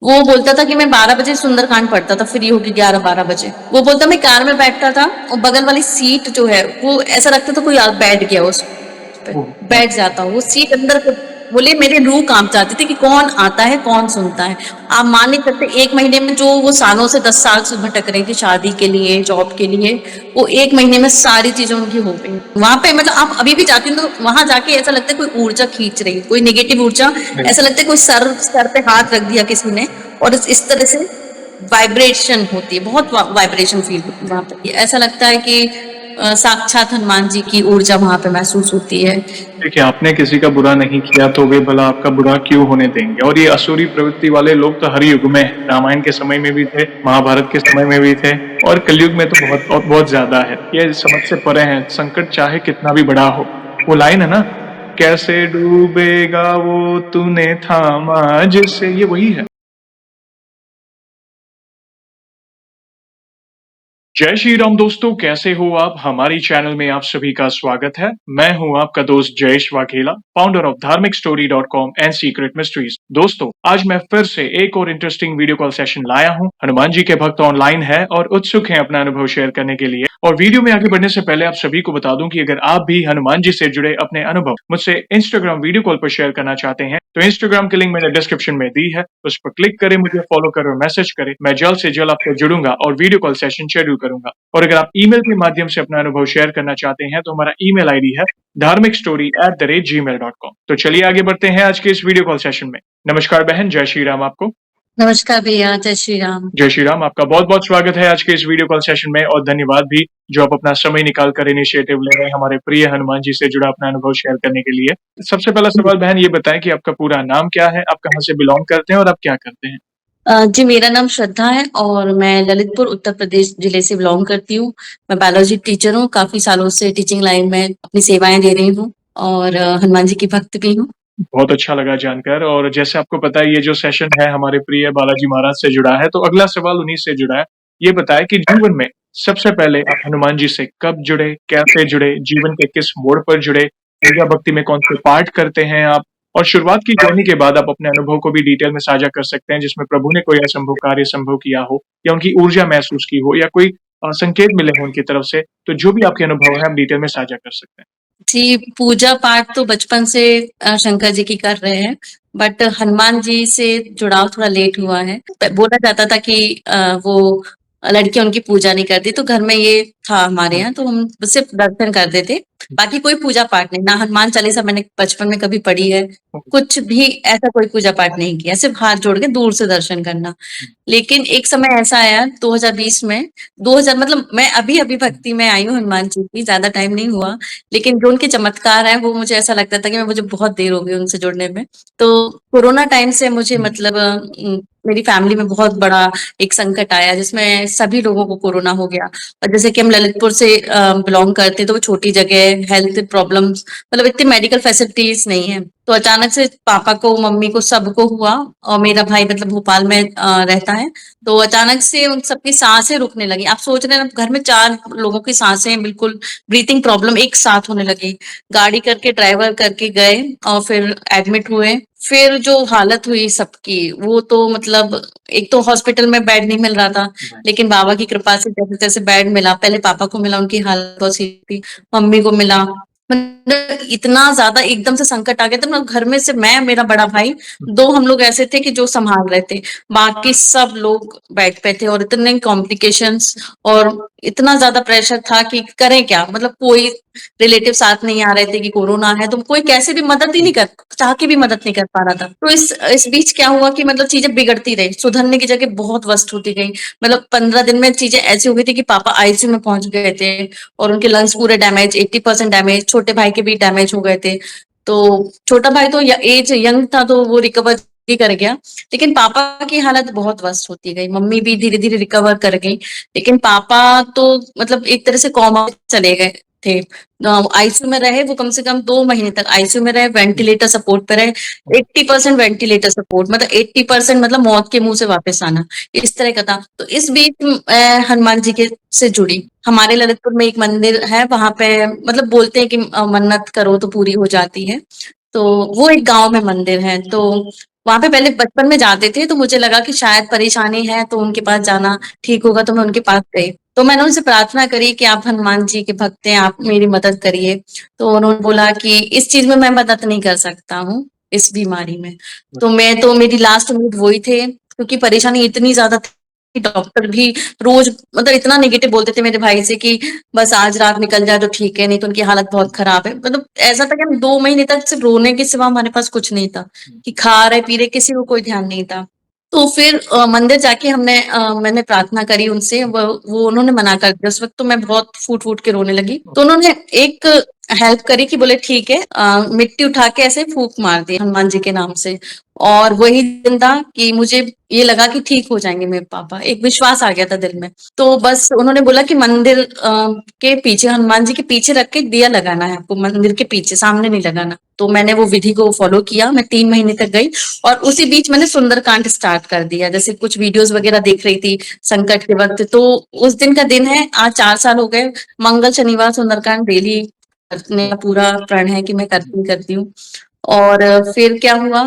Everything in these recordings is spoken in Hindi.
वो बोलता था कि मैं 12 बजे सुंदरकांड पढ़ता था, फ्री होके 11-12 बजे। वो बोलता मैं कार में बैठता था और बगल वाली सीट जो है वो ऐसा लगता था कोई बैठ गया उस पे, ओह! बैठ जाता वो सीट अंदर को। बोले मेरी रूह कांप जाती थी कि कौन आता है कौन सुनता है। आप मान नहीं सकते, 1 महीने में जो वो सालों से 10 साल से भटक रही थी शादी के लिए, जॉब के लिए, वो 1 महीने में सारी चीजें उनकी हो गई। वहां पे मतलब आप अभी भी जाती हो तो वहां जाके ऐसा लगता है कोई ऊर्जा खींच रही है, कोई नेगेटिव ऊर्जा। ऐसा बिल्कुल। लगता है कोई सर पे हाथ रख दिया किसी ने, और इस तरह से वाइब्रेशन होती है, बहुत वाइब्रेशन फील होती है वहां पे। ऐसा लगता है कि साक्षात हनुमान जी की ऊर्जा वहां पे महसूस होती है। देखिए, आपने किसी का बुरा नहीं किया तो वे भला आपका बुरा क्यों होने देंगे? और ये असुरी प्रवृत्ति वाले लोग तो हर युग में हैं। रामायण के समय में भी थे, महाभारत के समय में भी थे और कलयुग में तो बहुत और बहुत ज़्यादा है। ये समझ से परे हैं, संकट चाहे कितना भी बड़ा हो। वो लाइन है ना, कैसे डूबेगा वो तूने थामा जिसे, ये वही है। जय श्री राम दोस्तों, कैसे हो आप? हमारी चैनल में आप सभी का स्वागत है। मैं हूं आपका दोस्त जयेश वाघेला, फाउंडर ऑफ धार्मिकस्टोरी.com एंड सीक्रेट मिस्ट्रीज। दोस्तों, आज मैं फिर से एक और इंटरेस्टिंग वीडियो कॉल सेशन लाया हूं। हनुमान जी के भक्त ऑनलाइन है और उत्सुक हैं अपना अनुभव शेयर करने के लिए। और वीडियो में आगे बढ़ने से पहले आप सभी को बता दूं कि अगर आप भी हनुमान जी से जुड़े अपने अनुभव मुझसे इंस्टाग्राम वीडियो कॉल पर शेयर करना चाहते हैं तो इंस्टाग्राम की लिंक मैंने डिस्क्रिप्शन में दी है, उस पर क्लिक करें, मुझे फॉलो करें और मैसेज करें। मैं जल्द से जल्द आपसे जुड़ूंगा और वीडियो कॉल सेशन शेड्यूल करूंगा। और अगर आप ईमेल के माध्यम से अपना अनुभव शेयर करना चाहते हैं तो हमारा ईमेल आईडी है dharmikstory@gmail.com। तो चलिए आगे बढ़ते हैं आज के इस वीडियो कॉल सेशन में। नमस्कार बहन, जय श्री राम आपको। नमस्कार भैया, जय श्री राम। जय श्री राम, आपका बहुत बहुत स्वागत है आज के इस वीडियो कॉल सेशन में और धन्यवाद भी जो आप अपना समय निकाल कर इनिशिएटिव ले रहे हैं हमारे प्रिय हनुमान जी से जुड़ा अपना अनुभव शेयर करने के लिए। सबसे पहला सवाल बहन ये बताएं कि आपका पूरा नाम क्या है, आप कहाँ से बिलोंग करते हैं और आप क्या करते हैं? जी, मेरा नाम श्रद्धा है और मैं ललितपुर उत्तर प्रदेश जिले से बिलोंग करती हूँ। मैं बायोलॉजी टीचर हूँ, काफी सालों से टीचिंग लाइन में अपनी सेवाएं दे रही हूँ और हनुमान जी की भक्त भी हूँ। बहुत अच्छा लगा जानकर। और जैसे आपको पता है ये जो सेशन है हमारे प्रिय बालाजी महाराज से जुड़ा है, तो अगला सवाल उन्हीं से जुड़ा है। ये बताएं कि जीवन में सबसे पहले आप हनुमान जी से कब जुड़े, कैसे जुड़े, जीवन के किस मोड़ पर जुड़े, पूजा भक्ति में कौन से पाठ करते हैं आप, और शुरुआत की जर्नी के बाद आप अपने अनुभव को भी डिटेल में साझा कर सकते हैं जिसमें प्रभु ने कोई असंभव कार्य संभव किया हो या उनकी ऊर्जा महसूस की हो या कोई संकेत मिले हो उनकी तरफ से। तो जो भी आपके अनुभव है आप डिटेल में साझा कर सकते हैं। जी, पूजा पाठ तो बचपन से शंकर जी की कर रहे हैं, बट हनुमान जी से जुड़ाव थोड़ा लेट हुआ है। बोला जाता था कि वो लड़कियां उनकी पूजा नहीं करती, तो घर में ये था हमारे यहाँ, तो हम सिर्फ दर्शन करते थे। बाकी कोई पूजा पाठ नहीं, ना हनुमान चालीसा मैंने बचपन में कभी पढ़ी है, कुछ भी ऐसा कोई पूजा पाठ नहीं किया, सिर्फ हाथ जोड़ के दूर से दर्शन करना। लेकिन एक समय ऐसा आया 2020 में, 2000 मतलब मैं अभी-अभी भक्ति में आई हूँ हनुमान जी की, ज़्यादा टाइम नहीं हुआ, लेकिन जो उनके चमत्कार हैं वो मुझे ऐसा लगता था कि मुझे बहुत देर हो गई उनसे जुड़ने में। तो कोरोना टाइम से मुझे मतलब मेरी फैमिली में बहुत बड़ा एक संकट आया जिसमें सभी लोगों को कोरोना हो गया। और जैसे कि हम ललितपुर से बिलॉन्ग करते हैं, तो वो छोटी जगह, हेल्थ प्रॉब्लम्स, मतलब इतनी मेडिकल फैसिलिटीज नहीं है। तो अचानक से पापा को, मम्मी को, सबको हुआ। और मेरा भाई मतलब भोपाल में रहता है, तो अचानक से उन सबकी सांसें रुकने लगी। आप सोच रहे हैं ना, घर में 4 लोगों की सांसें बिल्कुल ब्रीथिंग प्रॉब्लम एक साथ होने लगी। गाड़ी करके, ड्राइवर करके गए और फिर एडमिट हुए। फिर जो हालत हुई सबकी, वो तो मतलब एक तो हॉस्पिटल में बेड नहीं मिल रहा था, लेकिन बाबा की कृपा से जैसे तैसे बेड मिला। पहले पापा को मिला, उनकी हालत बहुत सीरियस थी, मम्मी को मिला। मतलब इतना ज्यादा एकदम से संकट आ गया था ना, घर में से मैं, मेरा बड़ा भाई, 2 हम लोग ऐसे थे कि जो संभाल रहे थे, बाकी सब लोग बेड पे थे। और इतने कॉम्प्लिकेशंस और इतना ज्यादा प्रेशर था कि करें क्या, मतलब कोई रिलेटिव साथ नहीं आ रहे थे कि कोरोना है, तो कोई कैसे भी मदद ही नहीं कर, चाह के भी मदद नहीं कर पा रहा था। तो इस बीच क्या हुआ कि मतलब चीजें बिगड़ती रही, सुधरने की जगह बहुत वर्स्ट होती गई। मतलब 15 दिन में चीजें ऐसी हो गई थी कि पापा आईसीयू में पहुंच गए थे और उनके लंग्स पूरे डैमेज, 80% डैमेज, छोटे भाई के भी डैमेज हो गए थे। तो छोटा भाई तो एज यंग था, तो वो रिकवर ही कर गया, लेकिन पापा की हालत बहुत वर्स्ट होती गई। मम्मी भी धीरे धीरे रिकवर कर गई, लेकिन पापा तो मतलब एक तरह से कोमा में चले गए थे। आईसीयू में रहे वो, कम से कम 2 महीने तक आईसीयू में रहे, वेंटिलेटर सपोर्ट पे रहे। 80% वेंटिलेटर सपोर्ट, मतलब 80% मतलब मौत के मुंह से वापस आना, इस तरह का था। तो इस बीच हनुमान जी के से जुड़ी, हमारे ललितपुर में एक मंदिर है, वहां पे मतलब बोलते हैं कि मन्नत करो तो पूरी हो जाती है। तो वो एक गांव में मंदिर है, तो वहां पे पहले बचपन में जाते थे तो मुझे लगा कि शायद परेशानी है तो उनके पास जाना ठीक होगा, तो मैं उनके पास गई। तो मैंने उनसे प्रार्थना करी कि आप हनुमान जी के भक्त हैं, आप मेरी मदद करिए। तो उन्होंने बोला कि इस चीज में मैं मदद नहीं कर सकता हूँ, इस बीमारी में। तो मैं तो मेरी लास्ट उम्मीद वही थे, क्योंकि परेशानी इतनी ज्यादा थी कि डॉक्टर भी रोज मतलब इतना नेगेटिव बोलते थे मेरे भाई से कि बस आज रात निकल जाए तो ठीक है, नहीं तो उनकी हालत बहुत खराब है। मतलब ऐसा था कि हम 2 महीने तक सिर्फ रोने के सिवा हमारे पास कुछ नहीं था, कि खा रहे पी रहे किसी को कोई ध्यान नहीं था। तो फिर मंदिर जाके मैंने प्रार्थना करी उनसे, वो उन्होंने मना कर दिया। उस वक्त तो मैं बहुत फूट फूट के रोने लगी, तो उन्होंने एक हेल्प करी कि बोले ठीक है, मिट्टी उठा के ऐसे फूंक मार दी हनुमान जी के नाम से। और वही दिन था कि मुझे ये लगा कि ठीक हो जाएंगे मेरे पापा, एक विश्वास आ गया था दिल में। तो बस उन्होंने बोला कि मंदिर के पीछे, हनुमान जी के पीछे रख के दिया लगाना है आपको, मंदिर के पीछे, सामने नहीं लगाना। तो मैंने वो विधि को फॉलो किया, मैं 3 महीने तक गई। और उसी बीच मैंने सुंदरकांड स्टार्ट कर दिया, जैसे कुछ वीडियोस वगैरह देख रही थी संकट के वक्त। तो उस दिन का दिन है, आज 4 साल हो गए, मंगल शनिवार सुंदरकांड डेली करने का पूरा प्रण है कि मैं करती करती हूँ। और फिर क्या हुआ,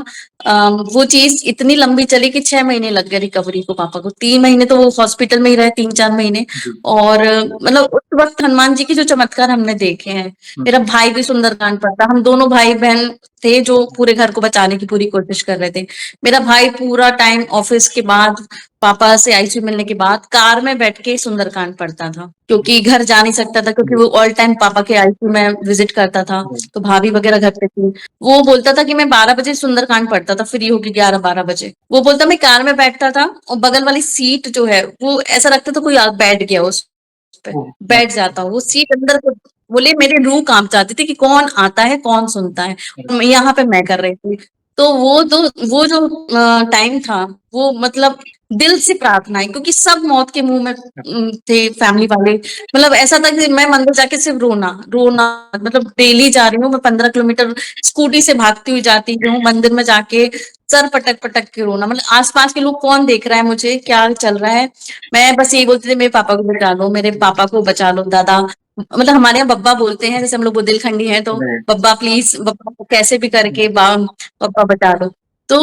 वो चीज इतनी लंबी चली कि 6 महीने लग गए रिकवरी को पापा को। 3 महीने तो वो हॉस्पिटल में ही रहे, 3-4 महीने। और मतलब उस वक्त हनुमान जी के जो चमत्कार हमने देखे हैं। मेरा भाई भी सुंदरकांड पढ़ता, हम दोनों भाई बहन थे जो पूरे घर को बचाने की पूरी कोशिश कर रहे थे। मेरा भाई पूरा टाइम ऑफिस के बाद, पापा से आईसीयू मिलने के बाद, कार में बैठ के सुंदरकांड पढ़ता था, क्योंकि घर जा नहीं सकता था, क्योंकि वो ऑल टाइम पापा के आईसीयू में विजिट करता था। तो भाभी वगैरह घर पे थी। वो बोलता था कि मैं 12 बजे सुंदरकांड पढ़ता था, फ्री होगी 11-12 बजे। वो बोलता मैं कार में बैठता था और बगल वाली सीट जो है वो ऐसा लगता था कोई बैठ गया उस पे, बैठ जाता हूँ वो सीट अंदर को। बोले मेरी रूह कांप जाती थी कि कौन आता है कौन सुनता है। यहाँ पे मैं कर रही थी। तो वो जो टाइम था, वो मतलब दिल से प्रार्थना है, क्योंकि सब मौत के मुंह में थे फैमिली वाले। मतलब ऐसा था कि मैं मंदिर जाके सिर्फ रोना रोना, मतलब डेली जा रही हूँ मैं 15 किलोमीटर, स्कूटी से भागती हुई जाती हूँ मंदिर में जाके, सर पटक पटक के रोना। मतलब आसपास के लोग कौन देख रहा है मुझे, क्या चल रहा है। मैं बस यही बोलती थी मेरे पापा को बचा लो, मेरे पापा को बचा लो दादा। मतलब हमारे यहाँ बब्बा बोलते हैं, जैसे हम लोग बुंदेलखंडी हैं तो बब्बा प्लीज, बब्बा को कैसे भी करके बब्बा बचा लो। तो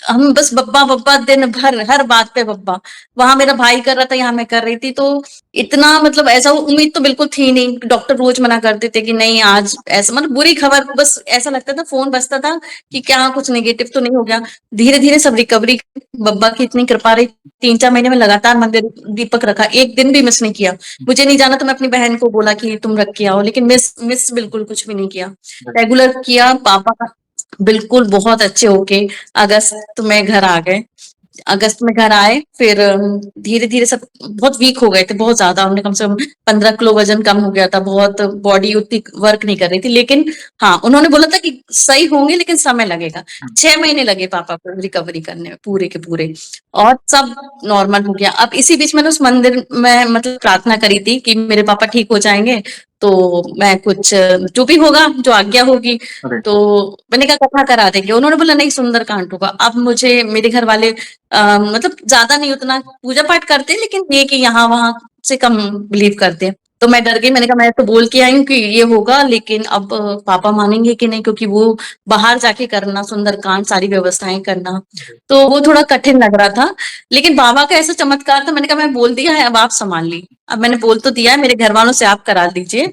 हम बस बब्बा बब्बा दिन भर, हर बात पे बब्बा। वहां मेरा भाई कर रहा था, यहाँ मैं कर रही थी। तो इतना मतलब ऐसा उम्मीद तो बिल्कुल थी नहीं। डॉक्टर रोज मना करते थे कि नहीं आज ऐसा, मतलब बुरी खबर, बस ऐसा लगता था, फोन बजता था कि क्या कुछ नेगेटिव तो नहीं हो गया। धीरे धीरे सब रिकवरी, बब्बा की इतनी कृपा रही। 3-4 महीने में लगातार मंदिर दीपक रखा, एक दिन भी मिस नहीं किया। मुझे नहीं जाना तो मैं अपनी बहन को बोला कि तुम रख के आओ, लेकिन मिस मिस बिल्कुल कुछ भी नहीं किया, रेगुलर किया। पापा बिल्कुल बहुत अच्छे होके अगस्त में घर आ गए। अगस्त में घर आए, फिर धीरे धीरे सब बहुत वीक हो गए थे, बहुत ज्यादा। हमने कम से कम 15 किलो वजन कम हो गया था, बहुत बॉडी उतनी वर्क नहीं कर रही थी। लेकिन हाँ, उन्होंने बोला था कि सही होंगे लेकिन समय लगेगा। 6 महीने लगे पापा को रिकवरी करने में पूरे के पूरे, और सब नॉर्मल हो गया। अब इसी बीच मैंने उस मंदिर में मतलब प्रार्थना करी थी कि मेरे पापा ठीक हो जाएंगे, तो मैं कुछ जो भी होगा, जो आज्ञा होगी, तो मैंने कहा कथा करा देंगे। उन्होंने बोला नहीं, सुंदरकांड होगा। अब मुझे मेरे घर वाले मतलब ज्यादा नहीं, उतना पूजा पाठ करते हैं, लेकिन ये कि यहाँ वहां से कम बिलीव करते हैं। तो मैं डर गई, मैंने कहा मैं तो बोल के आई हूँ कि ये होगा, लेकिन अब पापा मानेंगे कि नहीं, क्योंकि वो बाहर जाके करना सुंदरकांड, सारी व्यवस्थाएं करना, तो वो थोड़ा कठिन लग रहा था। लेकिन बाबा का ऐसा चमत्कार था, मैंने कहा मैं बोल दिया है, अब आप संभाल ली। अब मैंने बोल तो दिया है, मेरे घर वालों से आप करा दीजिए।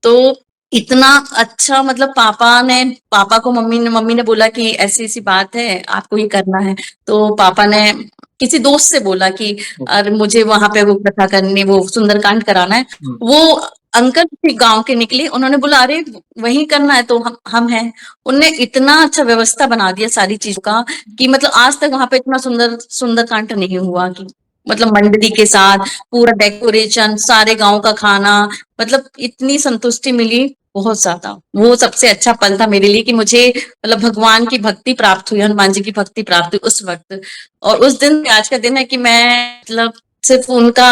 तो इतना अच्छा, मतलब पापा को मम्मी ने बोला कि ऐसी ऐसी बात है, आपको ये करना है। तो पापा ने किसी दोस्त से बोला कि अरे मुझे वहां पे वो कथा करनी, वो सुंदरकांड कराना है। वो अंकल भी गांव के निकले, उन्होंने बोला अरे वहीं करना है तो हम हैं। उनने इतना अच्छा व्यवस्था बना दिया सारी चीज का, कि मतलब आज तक वहां पे इतना सुंदर सुंदरकांड नहीं हुआ। कि मतलब मंडली के साथ पूरा डेकोरेशन, सारे गांव का खाना, मतलब इतनी संतुष्टि मिली बहुत ज्यादा। वो सबसे अच्छा पल था मेरे लिए, कि मुझे मतलब भगवान की भक्ति प्राप्त हुई, हनुमान जी की भक्ति प्राप्त हुई उस वक्त। और उस दिन, आज का दिन है कि मैं मतलब सिर्फ उनका,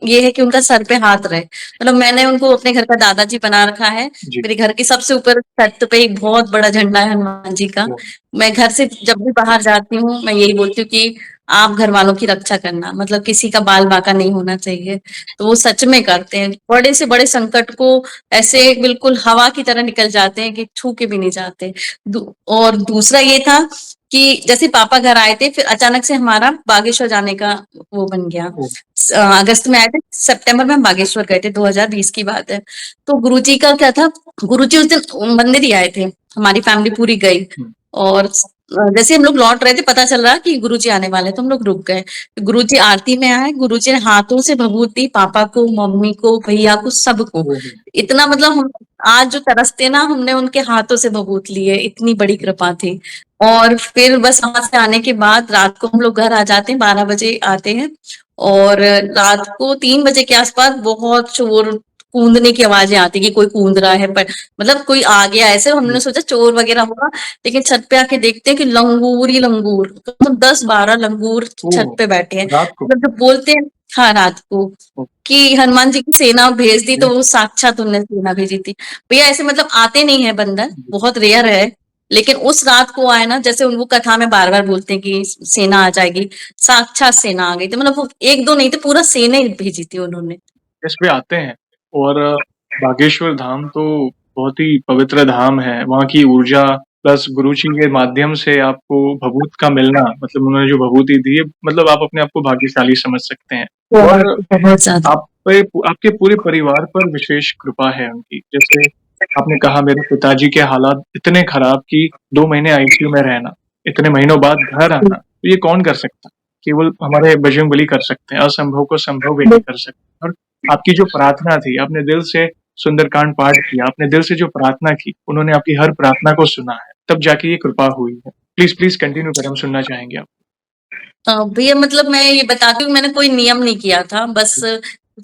ये है कि उनका सर पे हाथ रहे। मतलब मैंने उनको अपने घर का दादाजी बना रखा है। मेरे घर के सबसे ऊपर छत पे एक बहुत बड़ा झंडा है हनुमान जी का। मैं घर से जब भी बाहर जाती हूँ, मैं यही बोलती हूँ कि आप घर वालों की रक्षा करना, मतलब किसी का बाल बांका नहीं होना चाहिए। तो वो सच में करते हैं, बड़े से बड़े संकट को ऐसे बिल्कुल हवा की तरह निकल जाते हैं कि छू के भी नहीं जाते। और दूसरा ये था कि जैसे पापा घर आए थे, फिर अचानक से हमारा बागेश्वर जाने का वो बन गया। अगस्त में आए थे, सितंबर में हम बागेश्वर गए थे, 2020 की बात है। तो गुरुजी का क्या था, गुरुजी उस दिन मंदिर ही आए थे, हमारी फैमिली पूरी गई। और जैसे हम लोग लौट रहे थे, पता चल रहा कि गुरुजी आने वाले, तो हम लोग रुक गए। गुरुजी आरती में आए, गुरुजी ने हाथों से भभूत दी, पापा को, मम्मी को, भैया को, सबको। इतना मतलब हम आज जो तरसते ना, हमने उनके हाथों से भभूत लिए, इतनी बड़ी कृपा थी। और फिर बस वहां से आने के बाद रात को हम लोग घर आ जाते हैं, 12 बजे आते हैं। और रात को 3 बजे के आसपास बहुत शोर, कूदने की आवाजें आती कि कोई कूद रहा है, पर मतलब कोई आ गया ऐसे, हमने सोचा चोर वगैरह होगा। लेकिन छत पे आके देखते हैं कि लंगूर ही लंगूर, मतलब 10-12 लंगूर छत पे बैठे हैं। रात को? मतलब जब बोलते हैं, हाँ रात को, कि हनुमान जी की सेना भेज दी, तो वो साक्षात उन्होंने सेना भेजी थी। भैया ऐसे मतलब आते नहीं है बंदर, बहुत रेयर है। लेकिन उस रात को आए ना, जैसे उनको कथा में बार बार बोलते हैं कि सेना आ जाएगी, साक्षात सेना आ गई थी। मतलब वो एक दो नहीं थे, पूरा सेना ही भेजी थी उन्होंने। इस पे आते हैं। और बागेश्वर धाम तो बहुत ही पवित्र धाम है। वहाँ की ऊर्जा प्लस गुरु जी के माध्यम से आपको भभूत का मिलना, मतलब उन्होंने जो भभूति दी है, मतलब आप अपने आप को भाग्यशाली समझ सकते हैं। और बहुत ज्यादा। आप पे, आपके पूरे परिवार पर विशेष कृपा है उनकी। जैसे आपने कहा, मेरे पिताजी के हालात इतने खराब कि 2 महीने आईसीयू में रहना, इतने महीनों बाद घर आना, तो ये कौन कर सकता? केवल हमारे बजरंगबली कर सकते हैं। असंभव को संभव व्यक्ति कर सकते हैं। और आपकी जो प्रार्थना थी, आपने दिल से सुंदरकांड पाठ किया, आपने दिल से जो प्रार्थना की, उन्होंने आपकी हर प्रार्थना को सुना है, तब जाके ये कृपा हुई है। प्लीज प्लीज कंटिन्यू करें, हम सुनना चाहेंगे आप। भैया मतलब मैं ये बताती हूँ, मैंने कोई नियम नहीं किया था, बस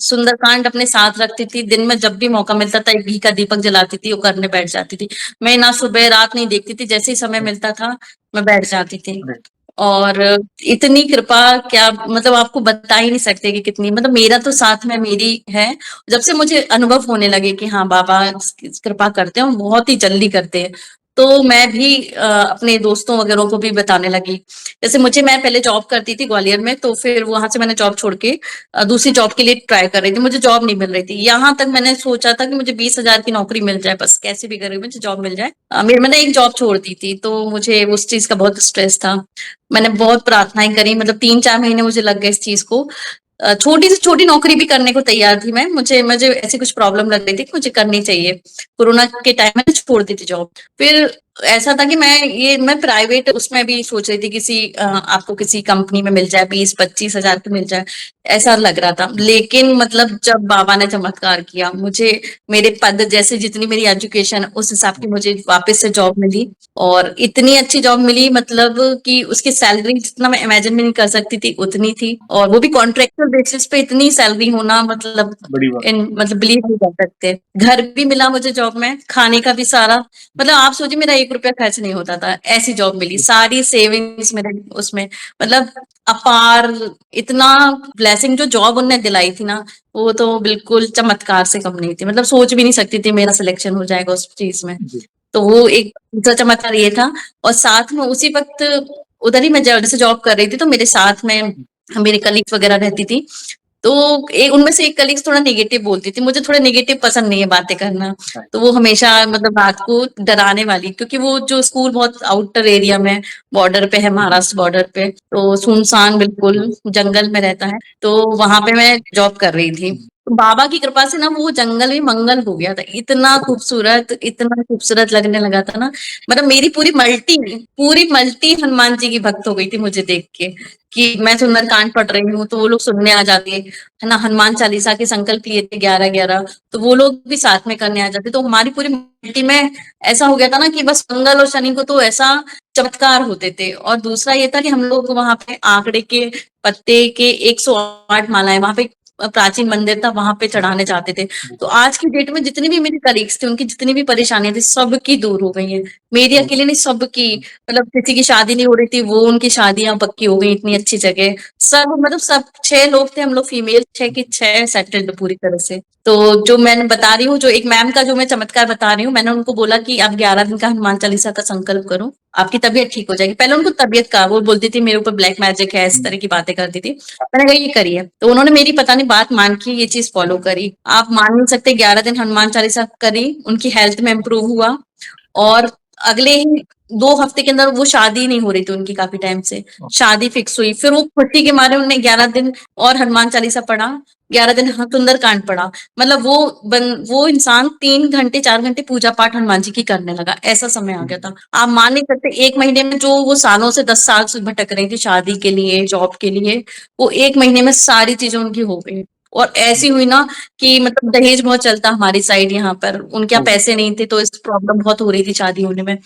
सुंदरकांड अपने साथ रखती थी। दिन में जब भी मौका मिलता था, एक घी का दीपक जलाती थी, वो करने बैठ जाती थी। मैं ना सुबह रात नहीं देखती थी, जैसे ही समय मिलता था मैं बैठ जाती थी। और इतनी कृपा, क्या मतलब आपको बता ही नहीं सकते कि कितनी, मतलब मेरा तो साथ में मेरी है। जब से मुझे अनुभव होने लगे कि हाँ बाबा कृपा करते हैं, और बहुत ही जल्दी करते हैं, तो मैं भी अपने दोस्तों वगैरह को भी बताने लगी। जैसे मैं पहले जॉब करती थी ग्वालियर में, तो फिर वहां से मैंने जॉब छोड़ के दूसरी जॉब के लिए ट्राई कर रही थी, मुझे जॉब नहीं मिल रही थी। यहाँ तक मैंने सोचा था कि मुझे 20,000 की नौकरी मिल जाए, बस कैसे भी करके मुझे जॉब मिल जाए। मैंने एक जॉब छोड़ दी थी, तो मुझे उस चीज का बहुत स्ट्रेस था। मैंने बहुत प्रार्थनाएं करी, मतलब 3-4 महीने मुझे लग गए इस चीज को। छोटी से छोटी नौकरी भी करने को तैयार थी मैं, मुझे मुझे ऐसी कुछ प्रॉब्लम लग रही थी कि मुझे करनी चाहिए। कोरोना के टाइम मैंने छोड़ दी थी जॉब। फिर ऐसा था कि मैं प्राइवेट उसमें भी सोच रही थी, आपको किसी कंपनी में मिल जाए, 20-25 हजार की मिल जाए, ऐसा लग रहा था। लेकिन मतलब जब बाबा ने चमत्कार किया, मुझे मेरे पद जैसे जितनी मेरी एजुकेशन, उस हिसाब की मुझे वापस से जॉब मिली। और इतनी अच्छी जॉब मिली, मतलब कि उसकी सैलरी जितना मैं इमेजिन भी नहीं कर सकती थी, उतनी थी। और वो भी कॉन्ट्रेक्चुअल बेसिस पे इतनी सैलरी होना, मतलब बड़ी बात। मतलब बिलीव नहीं कर सकते। घर भी मिला मुझे जॉब में, खाने का भी सारा, मतलब आप सोचिए मेरा 1 रुपया खर्च नहीं होता था, ऐसी जॉब मिली। सारी सेविंग्स मेरे उसमें, मतलब अपार, इतना ब्लेसिंग जो जॉब उनने दिलाई थी ना, वो तो बिल्कुल चमत्कार से कम नहीं थी। मतलब सोच भी नहीं सकती थी मेरा सिलेक्शन हो जाएगा उस चीज में। तो वो एक दूसरा चमत्कार ये था। और साथ में उसी वक्त उधर ही मैं जैसे जॉब कर रही थी, तो मेरे साथ में मेरी कलीग्स वगैरह रहती थी। तो उनमें से एक कलीग्स थोड़ा नेगेटिव बोलती थी, मुझे थोड़ा नेगेटिव पसंद नहीं है बातें करना। तो वो हमेशा मतलब रात को डराने वाली, क्योंकि वो जो स्कूल बहुत आउटर एरिया में, बॉर्डर पे है, महाराष्ट्र बॉर्डर पे, तो सुनसान बिल्कुल जंगल में रहता है। तो वहां पे मैं जॉब कर रही थी। तो बाबा की कृपा से ना वो जंगल भी मंगल हो गया था, इतना खूबसूरत, इतना खूबसूरत लगने लगा था ना। मतलब मेरी पूरी मल्टी हनुमान जी की भक्त हो गई थी मुझे देख के, कि मैं सुंदरकांड पढ़ रही हूँ तो वो लोग सुनने आ जाते, है ना। हनुमान चालीसा के संकल्प लिए थे 11-11, तो वो लोग भी साथ में करने आ जाते। तो हमारी पूरी मल्टी में ऐसा हो गया था ना कि बस मंगल और शनि को तो ऐसा चमत्कार होते थे। और दूसरा ये था कि हम लोग वहां पे आंकड़े के पत्ते के 108 मालाएं, वहां पे प्राचीन मंदिर था, वहां पे चढ़ाने जाते थे। तो आज की डेट में जितनी भी मेरी कलीग्स थी, उनकी जितनी भी परेशानियां थी, सबकी दूर हो गई है। मेरी अकेले नहीं, सबकी। मतलब किसी की शादी नहीं हो रही थी, वो उनकी शादियां पक्की हो गई इतनी अच्छी जगह। सब मतलब सब 6 लोग थे हम लोग, फीमेल 6 की 6 सेटल्ड पूरी तरह से। तो जो मैंने बता रही हूँ, जो एक मैम का जो मैं चमत्कार बता रही हूँ, मैंने उनको बोला कि आप 11 दिन का हनुमान चालीसा का संकल्प करो, आपकी तबीयत ठीक हो जाएगी। पहले उनको तबीयत का, वो बोलती थी मेरे ऊपर ब्लैक मैजिक है, इस तरह की बातें करती थी। मैंने कहा ये करिए, तो उन्होंने मेरी पता नहीं बात मान के ये चीज फॉलो करी। आप मान नहीं सकते, 11 दिन हनुमान चालीसा करी, उनकी हेल्थ में इम्प्रूव हुआ। और अगले ही 2 हफ्ते के अंदर वो शादी नहीं हो रही थी उनकी काफ़ी टाइम से। शादी फिक्स हुई, फिर वो खुशी के मारे उन्होंने 11 दिन और हनुमान चालीसा पढ़ा, 11 दिन सुंदरकांड पढ़ा। मतलब वो इंसान 3 घंटे 4 घंटे पूजा पाठ हनुमान जी की करने लगा, ऐसा समय आ गया था। आप मान नहीं सकते 1 महीने में जो वो सालों से 10 साल से भटक रही थी शादी के लिए, जॉब के लिए, वो 1 महीने में सारी चीज़ें उनकी हो गई। और ऐसी हुई ना कि मतलब दहेज बहुत चलता हमारी साइड यहाँ पर, उनके यहाँ पैसे नहीं थे तो इस प्रॉब्लम बहुत हो रही थी शादी होने में।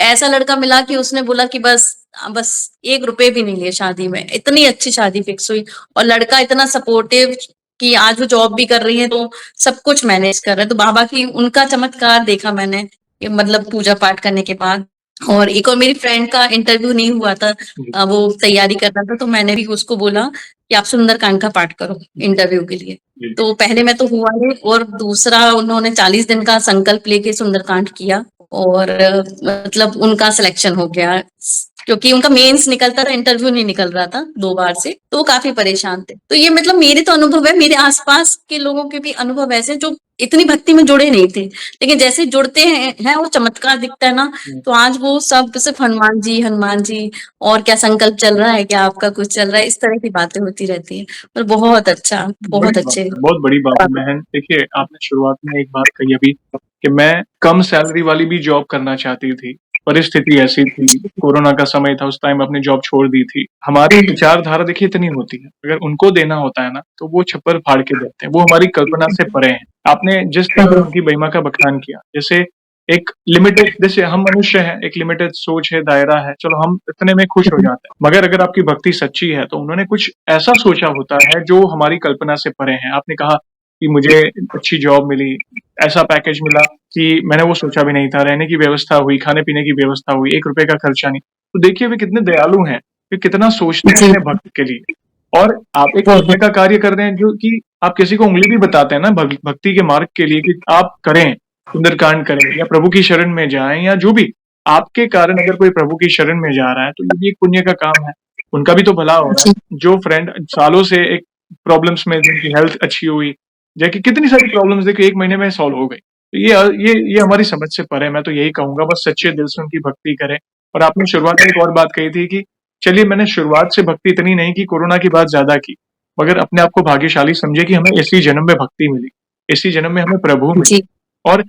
ऐसा लड़का मिला कि उसने बोला कि बस 1 रुपए भी नहीं लिए शादी में, इतनी अच्छी शादी फिक्स हुई। और लड़का इतना सपोर्टिव कि आज वो जॉब भी कर रही है तो सब कुछ मैनेज कर रहे हैं। तो बाबा की उनका चमत्कार देखा मैंने कि मतलब पूजा पाठ करने के बाद। और एक और मेरी फ्रेंड का इंटरव्यू नहीं हुआ था, वो तैयारी कर रहा था, तो मैंने भी उसको बोला कि आप सुंदरकांड का पाठ करो इंटरव्यू के लिए। तो पहले में तो हुआ नहीं, और दूसरा उन्होंने 40 दिन का संकल्प लेके सुंदरकांड किया, और मतलब उनका सिलेक्शन हो गया, क्योंकि उनका मेंस निकलता था, इंटरव्यू नहीं निकल रहा था 2 बार से, तो वो काफी परेशान थे। तो ये मतलब मेरे तो अनुभव है, मेरे आसपास के लोगों के भी अनुभव ऐसे जो इतनी भक्ति में जुड़े नहीं थे, लेकिन जैसे जुड़ते हैं वो चमत्कार दिखता है ना, तो आज वो सब सिर्फ हनुमान जी, और क्या संकल्प चल रहा है, क्या आपका कुछ चल रहा है, इस तरह की बातें होती रहती है। पर बहुत अच्छा, बहुत अच्छे। बहुत बड़ी बात है बहन। देखिए, आपने शुरुआत में एक बात कही अभी कि मैं कम सैलरी वाली भी जॉब करना चाहती थी। परिस्थिति ऐसी थी, कोरोना का समय था, उस टाइम अपनी जॉब छोड़ दी थी। हमारी विचारधारा देखिए इतनी होती है, अगर उनको देना होता है ना, तो वो छप्पर फाड़ के देते हैं, वो हमारी कल्पना से परे हैं। आपने जिस तरह उनकी महिमा का बखान किया, जैसे एक लिमिटेड, जैसे हम मनुष्य हैं, एक लिमिटेड सोच है, दायरा है, चलो हम इतने में खुश हो जाते हैं। मगर अगर आपकी भक्ति सच्ची है तो उन्होंने कुछ ऐसा सोचा होता है जो हमारी कल्पना से परे है। आपने कहा कि मुझे अच्छी जॉब मिली, ऐसा पैकेज मिला कि मैंने वो सोचा भी नहीं था, रहने की व्यवस्था हुई, खाने-पीने की व्यवस्था हुई, 1 रुपए का खर्चा नहीं। तो देखिए वे कितने दयालु हैं, वे कितना सोचते हैं अपने भक्त के लिए। और आप एक पुण्य का कार्य कर रहे हैं, जो कि आप किसी को उँगली भी बताते हैं ना भक्ति के मार्ग के लिए कि आप करें, सुंदरकांड करें या प्रभु की शरण में जाएँ, या जो भी आपके कारण अगर कोई प्रभु की शरण में जा रहा है, तो ये भी एक पुण्य का काम है। उनका भी तो भला हो रहा है। जो फ्रेंड सालों से एक प्रॉब्लम्स में, जिनकी हेल्थ अच्छी हुई, जबकि कितनी सारी प्रॉब्लम्स देखिए 1 महीने में सॉल्व हो गई। तो ये हमारी समझ से परे है। मैं तो यही कहूँगा, बस सच्चे दिल से उनकी भक्ति करें। और आपने शुरुआत में एक और बात कही थी कि चलिए, मैंने शुरुआत से भक्ति इतनी नहीं की, कोरोना की बाद ज़्यादा की। मगर अपने आप को भाग्यशाली समझे कि हमें इसी जन्म में भक्ति मिली, इसी जन्म में हमें प्रभु मिले। और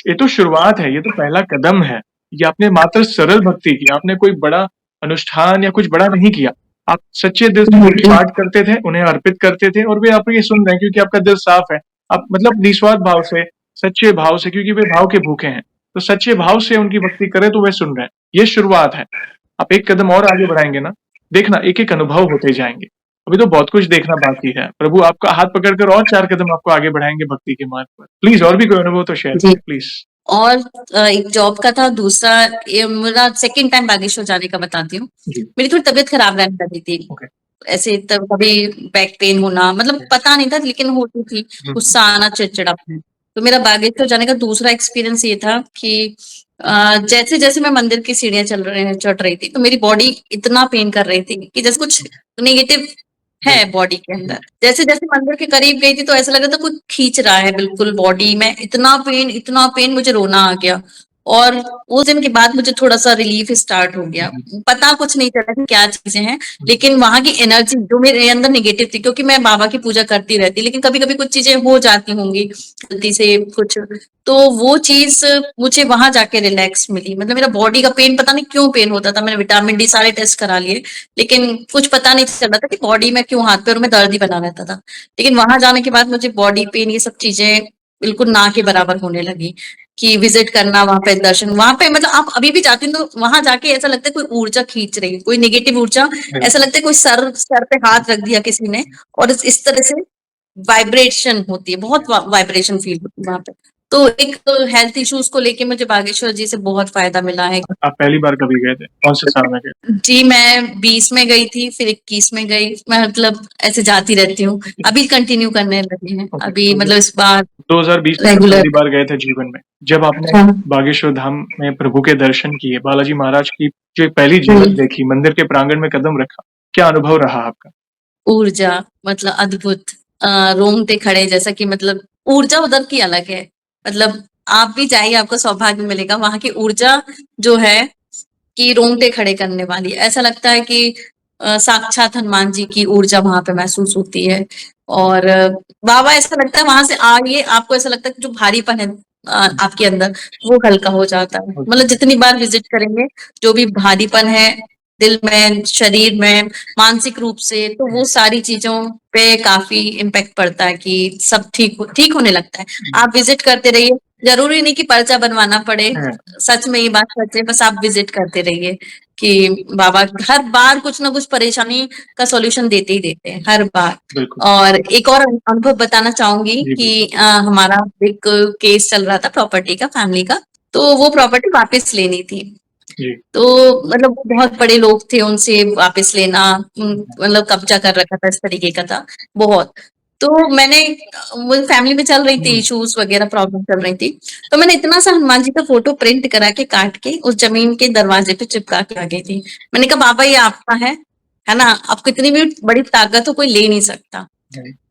ये तो शुरुआत है, ये तो पहला कदम है। ये आपने मात्र सरल भक्ति की, आपने कोई बड़ा अनुष्ठान या कुछ बड़ा नहीं किया। आप सच्चे दिल से पूरी पाठ करते थे, उन्हें अर्पित करते थे, और वे आपको ये सुन रहे हैं क्योंकि आपका दिल साफ है। आप मतलब निस्वार्थ भाव से, सच्चे भाव से, क्योंकि वे भाव के भूखे हैं। तो सच्चे भाव से उनकी भक्ति करें तो वे सुन रहे हैं। ये शुरुआत है। आप एक कदम और आगे बढ़ाएँगे ना, देखना एक-एक अनुभव होते जाएँगे। अभी तो बहुत कुछ देखना बाकी है। प्रभु आपका हाथ पकड़कर और 4 कदम आपको आगे बढ़ाएँगे भक्ति के मार्ग पर। प्लीज़ और भी कोई अनुभव तो शेयर करें प्लीज़। और एक जॉब का था, दूसरा ये मेरा सेकंड टाइम बागेश्वर जाने का बताती हूँ। मेरी थोड़ी तबीयत खराब रहने लगी थी। ऐसे कभी बैक पेन होना, मतलब पता नहीं था, लेकिन होती थी, गुस्सा आना, चिड़चिड़ापन। तो मेरा बागेश्वर जाने का दूसरा एक्सपीरियंस ये था कि जैसे जैसे मैं मंदिर की सीढ़ियां चढ़ रही थी, तो मेरी बॉडी इतना पेन कर रही थी कि जैसे कुछ नेगेटिव है बॉडी के अंदर। जैसे जैसे मंदिर के करीब गई थी तो ऐसा लग रहा था कुछ खींच रहा है बिल्कुल बॉडी में, इतना पेन, मुझे रोना आ गया। और उस दिन के बाद मुझे थोड़ा-सा रिलीफ स्टार्ट हो गया। पता कुछ नहीं चला कि क्या चीज़ें हैं, लेकिन वहाँ की एनर्जी जो मेरे अंदर नेगेटिव थी, क्योंकि मैं बाबा की पूजा करती रहती, लेकिन कभी-कभी कुछ चीज़ें हो जाती होंगी गलती से कुछ, तो वो चीज़ मुझे वहाँ जाके रिलैक्स मिली। मतलब मेरा बॉडी का पेन पता नहीं क्यों पेन होता था, मैंने विटामिन डी सारे टेस्ट करा लिए, लेकिन कुछ पता नहीं चल रहा था कि बॉडी में क्यों हाथ-पैरों में दर्द ही बना रहता था। लेकिन वहाँ जाने के बाद मुझे बॉडी पेन ये सब चीज़ें बिल्कुल ना के बराबर होने लगी। कि विजिट करना वहाँ पे, दर्शन वहाँ पे, मतलब आप अभी भी जाते हैं तो वहां जाके ऐसा लगता है कोई ऊर्जा खींच रही है, कोई नेगेटिव ऊर्जा, ऐसा लगता है कोई सर पे हाथ रख दिया किसी ने, और इस तरह से वाइब्रेशन होती है, बहुत वाइब्रेशन फील होती है वहां पे। तो एक हेल्थ इश्यूज को लेके मुझे बागेश्वर जी से बहुत फायदा मिला है। आप पहली बार कभी गए थे? कौन से साल में गए? जी, मैं 20 में गई थी, फिर 21 में गई। मैं मतलब ऐसे जाती रहती हूँ, अभी कंटिन्यू करने लगी हैं, अभी मतलब इस बार 2020 में रेगुलर। पहली बार गए थे जीवन में। जब आपने हाँ। बागेश्वर धाम में प्रभु के दर्शन किए, बालाजी महाराज की जो पहली झलक देखी, मंदिर के प्रांगण में कदम रखा, क्या अनुभव रहा आपका? ऊर्जा मतलब अद्भुत, रोंगटे खड़े, जैसा कि मतलब ऊर्जा उधर की अलग है। मतलब आप भी जाइए, आपको सौभाग्य मिलेगा, वहां की ऊर्जा जो है कि रोंगटे खड़े करने वाली। ऐसा लगता है कि साक्षात हनुमान जी की ऊर्जा वहां पे महसूस होती है। और बाबा ऐसा लगता है वहां से आगे आपको ऐसा लगता है कि जो भारीपन है आपके अंदर, वो हल्का हो जाता है। मतलब जितनी बार विजिट करेंगे, जो भी भारीपन है दिल में, शरीर में, मानसिक रूप से, तो वो सारी चीजों पे काफी इम्पेक्ट पड़ता है कि सब ठीक होने लगता है। आप विजिट करते रहिए, जरूरी नहीं कि पर्चा बनवाना पड़े। सच में ये बात सच है, बस आप विजिट करते रहिए कि बाबा हर बार कुछ ना कुछ परेशानी का सॉल्यूशन देते ही देते हैं, हर बार। बिल्कुल। और एक और अनुभव बताना चाहूंगी जी, कि हमारा एक केस चल रहा था प्रॉपर्टी का, फैमिली का। तो वो प्रॉपर्टी वापस लेनी थी। जी। तो मतलब वो बहुत बड़े लोग थे, उनसे वापस लेना, मतलब कब्जा कर रखा था, इस तरीके का था बहुत। तो मैंने, वो फैमिली में चल रही थी इश्यूज वगैरह, प्रॉब्लम चल रही थी। तो मैंने इतना सा हनुमान जी का फोटो प्रिंट करा के काट के उस जमीन के दरवाजे पे चिपका के आ गई थी। मैंने कहा बाबा ये आपका है ना, आपको इतनी भी बड़ी ताकत हो कोई ले नहीं सकता।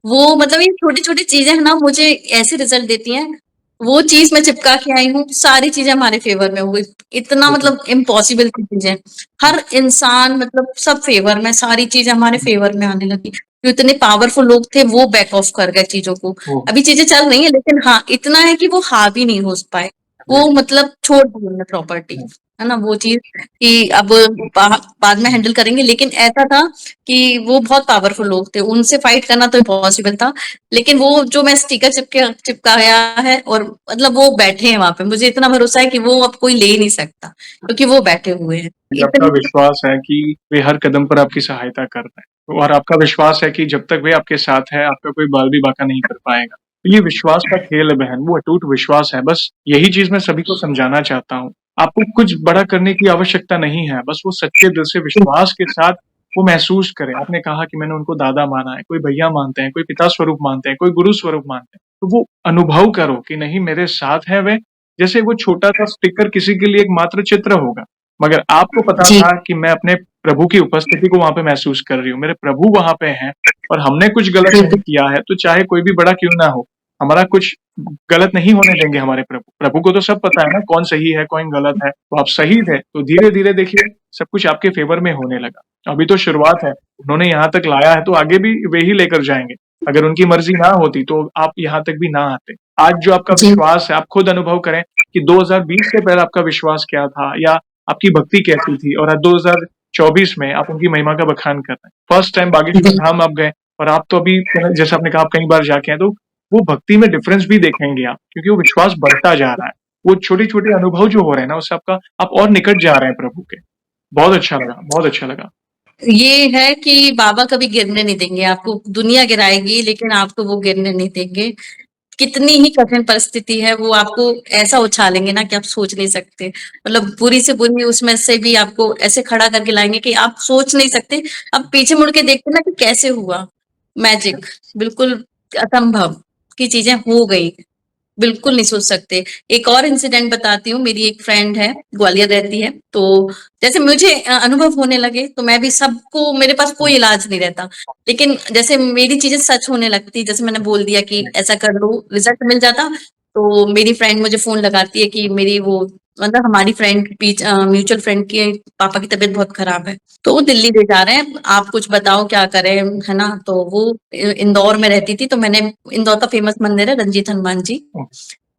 वो मतलब ये छोटी छोटी चीजें है ना, मुझे ऐसे रिजल्ट देती हैं। वो चीज मैं चिपका के आई हूँ, सारी चीजें हमारे फेवर में हो गई। इतना मतलब इम्पॉसिबल की चीजें, हर इंसान मतलब सब फेवर में, सारी चीजें हमारे फेवर में आने लगी। जो इतने पावरफुल लोग थे वो बैक ऑफ कर गए चीजों को। अभी चीजें चल रही है, लेकिन हाँ इतना है कि वो हावी नहीं हो पाए। वो मतलब छोड़ दी उन्होंने प्रॉपर्टी, है ना, वो चीज कि अब बाद में हैंडल करेंगे। लेकिन ऐसा था कि वो बहुत पावरफुल लोग थे, उनसे फाइट करना तो इम्पॉसिबल था। लेकिन वो जो मैं स्टिकर चिपकाया है, और मतलब वो बैठे हैं वहां पे, मुझे इतना भरोसा है कि वो अब कोई ले ही नहीं सकता, क्योंकि वो बैठे हुए हैं। आपका विश्वास है कि वे हर कदम पर आपकी सहायता कर रहे हैं और आपका विश्वास है कि जब तक वे आपके साथ है आपका कोई बाल भी बांका नहीं कर पाएगा। तो ये विश्वास का खेल है बहन, वो अटूट विश्वास है। बस यही चीज मैं सभी को समझाना चाहता हूँ। आपको कुछ बड़ा करने की आवश्यकता नहीं है, बस वो सच्चे दिल से विश्वास के साथ वो महसूस करें। आपने कहा कि मैंने उनको दादा माना है, कोई भैया मानते हैं, कोई पिता स्वरूप मानते हैं, कोई गुरु स्वरूप मानते हैं। तो वो अनुभव करो कि नहीं मेरे साथ है वे। जैसे वो छोटा सा स्टिकर किसी के लिए एक मात्र चित्र होगा, मगर आपको पता जी था कि मैं अपने प्रभु की उपस्थिति को वहां पे महसूस कर रही हूँ, मेरे प्रभु वहां पे हैं और हमने कुछ गलत जी नहीं किया है, तो चाहे कोई भी बड़ा क्यों ना हो, हमारा कुछ गलत नहीं होने देंगे हमारे प्रभु। प्रभु को तो सब पता है ना कौन सही है कौन गलत है। तो आप सही थे, तो धीरे धीरे देखिए सब कुछ आपके फेवर में होने लगा। अभी तो शुरुआत है, उन्होंने यहाँ तक लाया है तो आगे भी वे ही लेकर जाएंगे। अगर उनकी मर्जी ना होती तो आप यहाँ तक भी ना आते। आज जो आपका जी विश्वास है, आप खुद अनुभव करें कि 2020 से पहले आपका विश्वास क्या था, या आपकी भक्ति कैसी थी, और आज 2024 में आप उनकी महिमा का बखान कर रहे हैं। फर्स्ट टाइम बागेश्वर जी धाम आप गए और आप तो अभी जैसे आपने कहा आप कई बार जाके हैं, तो वो भक्ति में डिफरेंस भी देखेंगे आप, क्योंकि वो विश्वास बढ़ता जा रहा है। वो छोटे-छोटे अनुभव जो हो रहे हैं ना, उससे आपका आप और निकट जा रहे हैं प्रभु के। बहुत अच्छा लगा, बहुत अच्छा लगा। ये है कि बाबा कभी गिरने नहीं देंगे आपको। दुनिया गिराएगी लेकिन आपको वो गिरने नहीं देंगे। कितनी ही कठिन परिस्थिति है, वो आपको ऐसा उछालेंगे ना कि आप सोच नहीं सकते। मतलब बुरी से बुरी उसमें से भी आपको ऐसे खड़ा करके लाएंगे कि आप सोच नहीं सकते। अब पीछे मुड़ के देखते ना कि कैसे हुआ मैजिक, बिल्कुल असंभव की चीजें हो गई, बिल्कुल नहीं सोच सकते। एक और इंसिडेंट बताती हूँ। मेरी एक फ्रेंड है, ग्वालियर रहती है। तो जैसे मुझे अनुभव होने लगे तो मैं भी सबको, मेरे पास कोई इलाज नहीं रहता, लेकिन जैसे मेरी चीजें सच होने लगती, जैसे मैंने बोल दिया कि ऐसा कर लो रिजल्ट मिल जाता, तो मेरी फ्रेंड मुझे फोन लगाती है कि मेरी वो, मतलब हमारी फ्रेंड म्यूचुअल फ्रेंड के पापा की तबीयत बहुत खराब है, तो वो दिल्ली ले जा रहे हैं, आप कुछ बताओ क्या करें, है ना। तो वो इंदौर में रहती थी, तो मैंने, इंदौर का फेमस मंदिर है रंजीत हनुमान जी,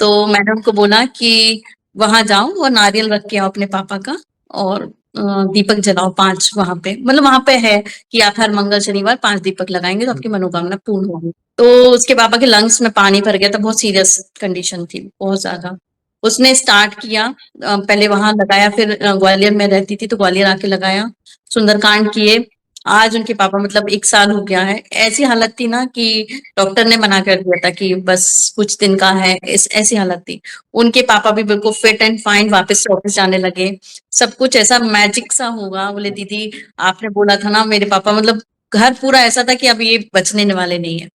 तो मैंने उनको बोला कि वहां जाओ और नारियल रख के आओ अपने पापा का, और दीपक जलाओ 5 वहां पे, मतलब वहां पे है कि आप हर मंगल शनिवार 5 दीपक लगाएंगे तो आपकी मनोकामना पूर्ण होगी। तो उसके पापा के लंग्स में पानी भर गया था, बहुत सीरियस कंडीशन थी, बहुत ज्यादा। उसने स्टार्ट किया, पहले वहां लगाया, फिर ग्वालियर में रहती थी तो ग्वालियर आके लगाया, सुंदरकांड किए। आज उनके पापा, मतलब 1 साल हो गया है। ऐसी हालत थी ना कि डॉक्टर ने मना कर दिया था कि बस कुछ दिन का है, ऐसी हालत थी। उनके पापा भी बिल्कुल फिट एंड फाइन वापस से ऑफिस जाने लगे। सब कुछ ऐसा मैजिक सा होगा। बोले दीदी आपने बोला था ना, मेरे पापा, मतलब घर पूरा ऐसा था कि अब ये बचने वाले नहीं है।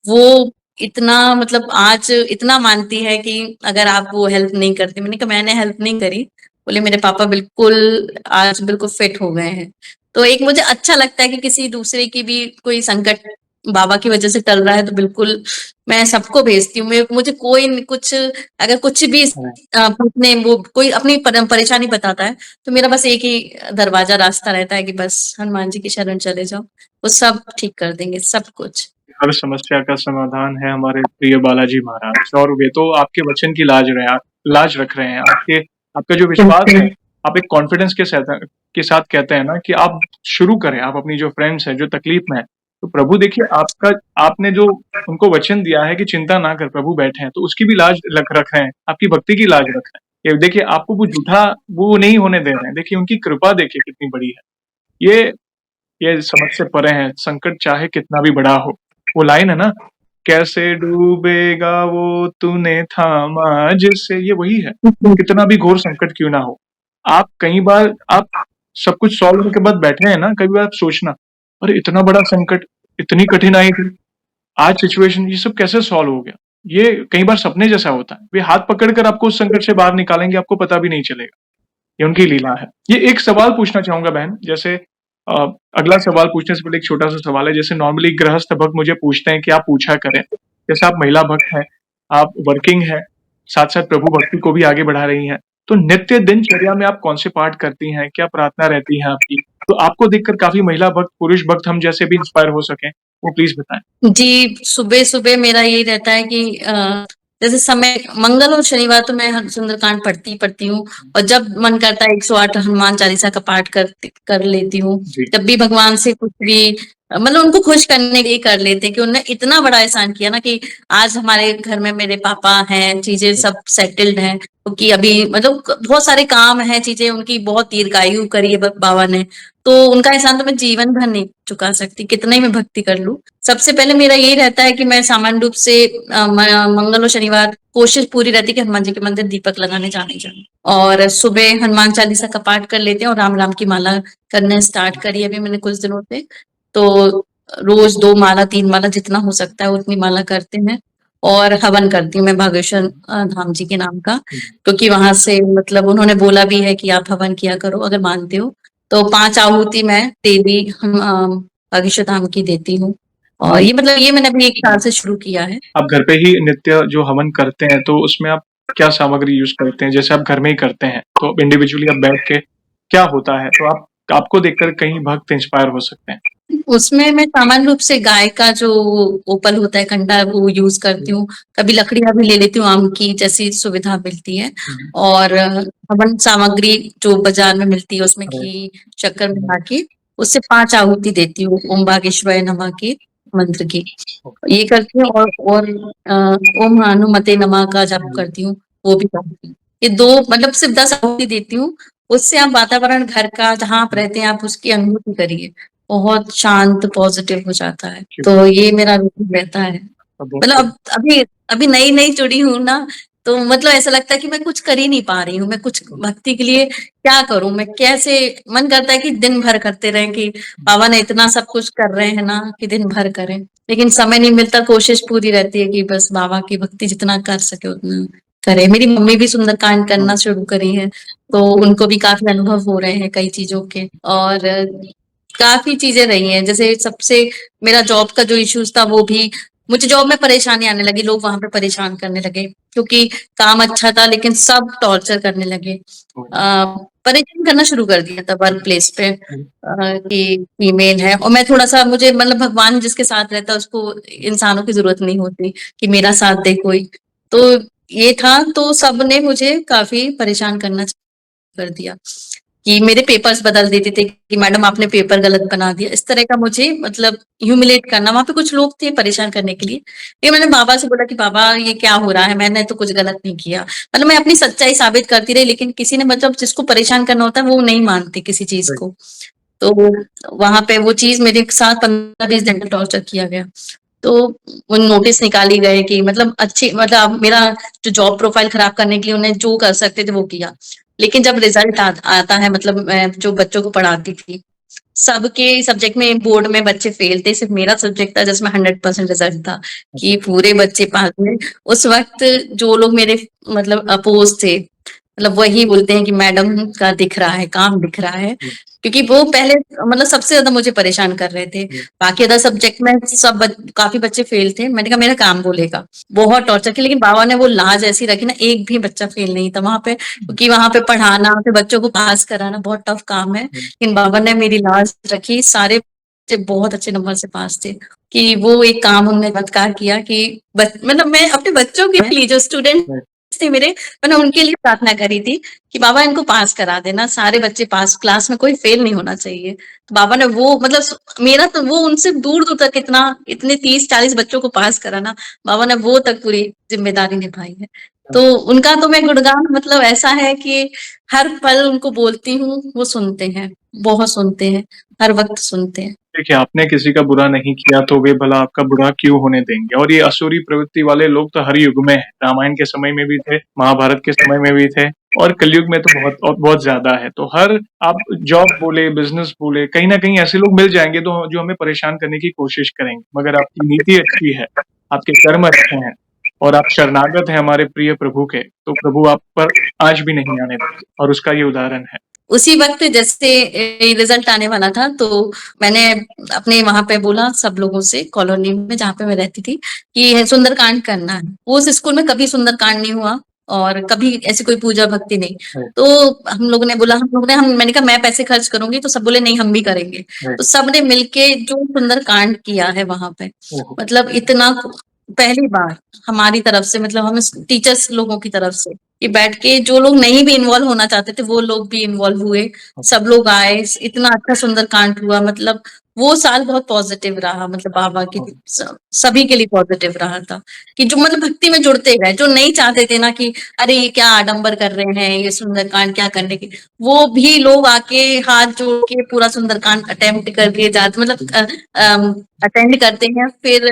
वो इतना, मतलब आज इतना मानती है कि अगर आप वो हेल्प नहीं करती, मैंने कहा मैंने हेल्प नहीं करी। बोले मेरे पापा बिल्कुल आज बिल्कुल फिट हो गए हैं। तो एक मुझे अच्छा लगता है कि किसी दूसरे की भी कोई संकट बाबा की वजह से टल रहा है तो बिल्कुल मैं सबको भेजती हूँ। मुझे कोई कुछ अगर कुछ भी पूछने वो कोई अपनी परेशानी बताता है तो मेरा बस एक ही दरवाजा रास्ता रहता है कि बस हनुमान जी की शरण चले जाओ, वो सब ठीक कर देंगे सब कुछ। हर समस्या का समाधान है हमारे प्रिय बालाजी महाराज, और वे तो आपके वचन की लाज रख रहे हैं। आपका जो विश्वास है, आप एक कॉन्फिडेंस के साथ कहते हैं ना कि आप शुरू करें, आप अपनी जो फ्रेंड्स हैं, जो तकलीफ में है, तो प्रभु देखिए आपने जो उनको वचन दिया है कि चिंता ना कर, प्रभु बैठे हैं, तो उसकी भी लाज रख रहे हैं, आपकी भक्ति की लाज रख रहे हैं। ये देखिए आपको वो झूठा वो नहीं होने दे रहे हैं। देखिए उनकी कृपा देखिए कितनी बड़ी है। ये समझ से परे है, संकट चाहे कितना भी बड़ा हो। वो लाइन है ना, कैसे डूबेगा वो तूने थामा जिससे, ये वही है। कितना भी घोर संकट क्यों ना हो, आप कई बार आप सब कुछ सॉल्व होने के बाद बैठे हैं ना, कई बार आप सोचना, अरे इतना बड़ा संकट, इतनी कठिनाई थी, आज सिचुएशन ये सब कैसे सॉल्व हो गया। ये कई बार सपने जैसा होता है, वे हाथ पकड़कर आपको उस संकट से बाहर निकालेंगे, आपको पता भी नहीं चलेगा। ये उनकी लीला है। ये एक सवाल पूछना चाहूंगा बहन, जैसे अ, अगला सवाल पूछने से पहले एक छोटा सा सवाल है। जैसे नॉर्मली गृहस्थ भक्त मुझे पूछते हैं कि आप पूछा करें, जैसे आप महिला भक्त हैं, आप वर्किंग हैं, साथ साथ प्रभु भक्ति को भी आगे बढ़ा रही हैं, तो नित्य दिनचर्या में आप कौन से पाठ करती हैं, क्या प्रार्थना रहती है आपकी, तो आपको देखकर काफी महिला भक्त, पुरुष भक्त हम जैसे भी इंस्पायर हो सकें, वो प्लीज बताएं। जी, सुबह-सुबह मेरा यही रहता है कि जैसे समय मंगल और शनिवार तो मैं सुंदरकांड पढ़ती ही पढ़ती हूँ, और जब मन करता है 108 हनुमान चालीसा का पाठ कर लेती हूँ। जी। जब भी भगवान से कुछ भी मतलब उनको खुश करने के लिए कर लेते हैं कि उन्होंने इतना बड़ा एहसान किया ना कि आज हमारे घर में मेरे पापा हैं, चीजें सब सेटल्ड हैं, क्योंकि अभी मतलब बहुत सारे काम हैं, चीजें उनकी बहुत दीर्घायु करी है बाबा ने, तो उनका एहसान तो मैं जीवन भर नहीं चुका सकती, कितना ही मैं भक्ति कर लूं। सबसे पहले मेरा यही रहता है कि मैं सामान्य रूप से मंगल और शनिवार कोशिश पूरी रहती है कि हनुमान जी के मंदिर दीपक लगाने जाने और सुबह हनुमान चालीसा का पाठ कर लेते हैं और राम राम की माला करने स्टार्ट करी है अभी मैंने कुछ दिनों से। तो रोज 2 माला 3 माला जितना हो सकता है उतनी माला करते हैं, और हवन करती हूँ मैं भागेश्वर धाम जी के नाम का, क्योंकि वहां से मतलब उन्होंने बोला भी है कि आप हवन किया करो अगर मानते हो। तो 5 आहुति मैं डेली हम बागेश्वर धाम की देती हूँ, और ये मतलब ये मैंने अभी 1 साल से शुरू किया है। आप घर पे ही नित्य जो हवन करते हैं, तो उसमें आप क्या सामग्री यूज करते हैं? जैसे आप घर में ही करते हैं, तो इंडिविजुअली आप बैठ के क्या होता है, तो आपको देखकर कई भक्त इंस्पायर हो सकते हैं। उसमें मैं सामान्य रूप से गाय का जो ओपल होता है कंडा वो यूज करती हूँ, कभी लकड़ियां भी ले लेती हूँ आम की, जैसी सुविधा मिलती है। और हवन सामग्री जो बाजार में मिलती है उसमें घी शक्कर मिला के उससे 5 आहुति देती हूँ ओम बागेश्वराय नमः के मंत्र की, ये करती हूँ। और ओम हनुमते नमः का जप करती हूँ, वो भी करती हूँ। ये 2 मतलब सिर्फ 10 आहुति देती हूँ, उससे आप वातावरण घर का जहाँ आप रहते हैं आप उसकी अनुभूति करिए, बहुत शांत पॉजिटिव हो जाता है। तो ये मेरा रूटीन रहता है। मतलब अभी अभी नई-नई जुड़ी हूँ ना, तो मतलब ऐसा लगता है कि मैं कुछ कर ही नहीं पा रही हूँ। मैं कुछ भक्ति के लिए क्या करूँ? मैं कैसे मन करता है कि दिन भर करते रहें, कि बाबा ने इतना सब कुछ कर रहे हैं ना कि दिन भर करें। लेकिन समय नहीं मिलता, कोशिश पूरी रहती है कि बस बाबा की भक्ति जितना कर सके उतना करें। मेरी मम्मी भी सुंदरकांड करना शुरू करी है, तो उनको भी काफ़ी अनुभव हो रहे हैं कई चीज़ों के, और काफ़ी चीज़ें रही हैं। जैसे सबसे मेरा जॉब का जो इश्यूज़ था वो भी मुझे जॉब में परेशानी आने लगी, लोग वहाँ पे परेशान करने लगे, क्योंकि काम अच्छा था लेकिन सब टॉर्चर करने लगे। परेशान करना शुरू कर दिया था वर्क प्लेस पे, कि फीमेल है, और मैं थोड़ा-सा मुझे मतलब भगवान जिसके साथ रहता है उसको इंसानों की ज़रूरत नहीं होती कि मेरा साथ दे कोई। तो ये था, तो सबने मुझे काफ़ी परेशान करना कर दिया, कि मेरे पेपर्स बदल देते थे कि मैडम आपने पेपर गलत बना दिया। इस तरह का मुझे मतलब ह्यूमिलेट करना, वहाँ पे कुछ लोग थे परेशान करने के लिए। फिर मैंने बाबा से बोला कि बाबा ये क्या हो रहा है? मैंने तो कुछ गलत नहीं किया। मतलब मैं अपनी सच्चाई साबित करती रही, लेकिन किसी ने मतलब जिसको परेशान करना होता है वो नहीं मानते किसी चीज़ को। तो वहाँ पे वो चीज़ मेरे साथ 15-20 घंटे टॉर्चर किया गया। तो वो नोटिस निकाली गए कि मतलब अच्छी मतलब मेरा जो जॉब प्रोफाइल खराब करने के लिए उन्हें जो कर सकते थे वो किया। लेकिन जब रिजल्ट आता है, मतलब मैं जो बच्चों को पढ़ाती थी, सबके सब्जेक्ट में बोर्ड में बच्चे फेल थे, सिर्फ मेरा सब्जेक्ट था जिसमें 100% रिजल्ट था, कि पूरे बच्चे पास हुए। उस वक्त जो लोग मेरे मतलब अपोज थे, मतलब वही बोलते हैं कि मैडम का दिख रहा है, काम दिख रहा है। हुँ, क्योंकि वो पहले मतलब सबसे ज़्यादा मुझे परेशान कर रहे थे। हुँ, बाकी अदर सब्जेक्ट में सब काफ़ी बच्चे फेल थे। मैंने कहा मेरा काम बोलेगा। बहुत टॉर्चर किया लेकिन बाबा ने वो लाज ऐसी रखी ना, एक भी बच्चा फेल नहीं था वहाँ पे, हुँ, क्योंकि वहाँ पे पढ़ाना, फिर बच्चों को पास कराना बहुत टफ काम है। हुँ। लेकिन बाबा ने मेरी लाज रखी, सारे बच्चे बहुत अच्छे नंबर से पास थे। कि वो एक काम उन्होंने चमत्कार किया कि मतलब मैं अपने बच्चों के लिए, जो स्टूडेंट राइट, थे मेरे, मैंने उनके लिए प्रार्थना करी थी कि बाबा इनको पास करा देना, सारे बच्चे पास, क्लास में कोई फेल नहीं होना चाहिए। तो बाबा ने वो मतलब मेरा तो वो उनसे दूर-दूर तक इतना इतने 30-40 बच्चों को पास कराना, बाबा ने वो तक पूरी ज़िम्मेदारी निभाई है। तो उनका तो मैं गुणगान मतलब ऐसा है कि हर पल उनको बोलती हूँ, वो सुनते हैं, बहुत सुनते हैं, हर वक़्त सुनते हैं। देखिए आपने किसी का बुरा नहीं किया तो वे भला आपका बुरा क्यों होने देंगे? और ये असुरी प्रवृत्ति वाले लोग तो हर युग में हैं, रामायण के समय में भी थे, महाभारत के समय में भी थे और कलयुग में तो बहुत और बहुत ज़्यादा है। तो हर आप जॉब बोले, बिज़नेस बोले, कहीं न कहीं ऐसे लोग मिल जाएँगे तो जो हमें परेशान करने की कोशिश करेंगे। मगर आपकी नीति अच्छी है, आपके कर्म अच्छे हैं और आप शरणागत हैं हमारे प्रिय प्रभु के, तो प्रभु आप पर आँच भी नहीं आने देंगे और उसका ये उदाहरण है। उसी वक़्त जैसे रिज़ल्ट आने वाला था, तो मैंने अपने वहाँ पे बोला सब लोगों से, कॉलोनी में जहाँ पे मैं रहती थी, कि सुंदरकांड करना है। उस स्कूल में कभी सुंदरकांड नहीं हुआ और कभी ऐसी कोई पूजा भक्ति नहीं। राइट, तो हम लोगों ने बोला, हम लोगों ने हम मैंने कहा मैं पैसे खर्च करूँगी, तो सब बोले नहीं हम भी करेंगे। राइट, तो सबने मिलके जो सुंदरकांड किया है वहाँ पे, ओहो! मतलब इतना पहली बार हमारी तरफ से, मतलब हम टीचर्स लोगों की तरफ से, कि बैठ के जो लोग नहीं भी इन्वॉल्व होना चाहते थे वो लोग भी इन्वॉल्व हुए, सब लोग आए, इतना अच्छा सुंदरकांड हुआ। मतलब वो साल बहुत पॉजिटिव रहा, मतलब बाबा की सभी के लिए पॉजिटिव रहा था, कि जो मतलब भक्ति में जुड़ते गए, जो नहीं चाहते थे ना कि अरे ये क्या आडंबर कर रहे हैं, ये सुंदरकांड क्या करने की, वो भी लोग आके हाथ जोड़ के पूरा सुंदरकांड अटेम्प्ट करके जाते, मतलब अटेंड करते हैं। फिर